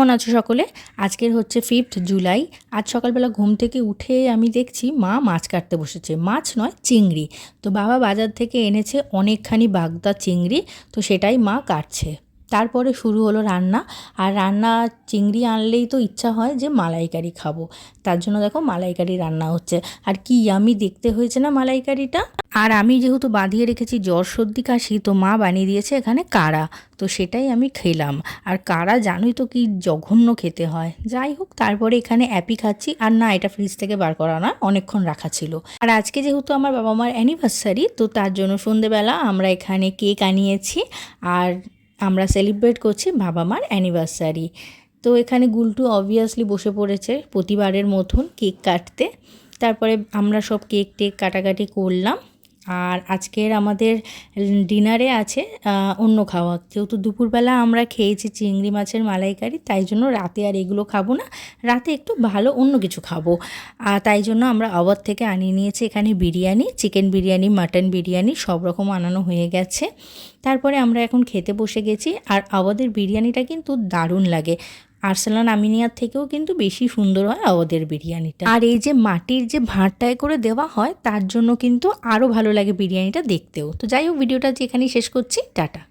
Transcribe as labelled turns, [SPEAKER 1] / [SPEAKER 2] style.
[SPEAKER 1] কেমন আছো সকলে? আজকের হচ্ছে 5th জুলাই। আজ সকালবেলা ঘুম থেকে উঠে আমি দেখছি মা মাছ কাটতে বসেছে। মাছ নয়, চিংড়ি। তো বাবা বাজার থেকে এনেছে অনেকখানি বাগদা চিংড়ি, তো সেটাই মা কাটছে। তারপরে শুরু হলো রান্না। আর রান্না চিংড়ি আনলেই তো ইচ্ছা হয় যে মালাইকারি খাবো। তার জন্য দেখো মালাইকারি রান্না হচ্ছে। আর কি ইয়ামি দেখতে হয়েছে না মালাইকারিটা। আর আমি যেহেতু বাঁধিয়ে রেখেছি জ্বর সর্দি কাশি, তো মা বানিয়ে দিয়েছে এখানে কাড়া। তো সেটাই আমি খেলাম। আর কাড়া জানোই তো কি জঘন্য খেতে হয়। যাই হোক, তারপরে এখানে অ্যাপি খাচ্ছি। আর না, এটা ফ্রিজ থেকে বার করা না, অনেকক্ষণ রাখা ছিল। আর আজকে যেহেতু আমার বাবা মার অ্যানিভার্সারি, তো তার জন্য সন্ধেবেলা আমরা এখানে কেক আনিয়েছি। আর আমরা সেলিব্রেট করছি বাবা মার অ্যানিভার্সারি। তো এখানে গুলটু অবভিয়াসলি বসে পড়েছে প্রতিবারের মতন কেক কাটতে। তারপরে আমরা সব কেক টেক কাটাকাটি করলাম। আর আজকের আমাদের ডিনারে আছে অন্য খাওয়া। যেহেতু দুপুরবেলা আমরা খেয়েছি চিংড়ি মাছের মালাইকারি, তাই জন্য রাতে আর এগুলো খাবো না, রাতে একটু ভালো অন্য কিছু খাবো। তাই জন্য আমরা আওয়ার থেকে আনিয়ে নিয়েছি এখানে বিরিয়ানি, চিকেন বিরিয়ানি, মাটন বিরিয়ানি সব রকম আনানো হয়ে গেছে। তারপরে আমরা এখন খেতে বসে গেছি। আর আওয়াদের বিরিয়ানিটা কিন্তু দারুণ লাগে। আরসালান আমিনিয়ার থেকেও কিন্তু বেশি সুন্দর হয় আওয়াদের বিরিয়ানিটা। আর এই যে মাটির যে ভাঁড়টায় করে দেওয়া হয়, তার জন্য কিন্তু আরও ভালো লাগে বিরিয়ানিটা দেখতেও। তো যাই হোক, ভিডিওটা যেখানেই শেষ করছি, টাটা।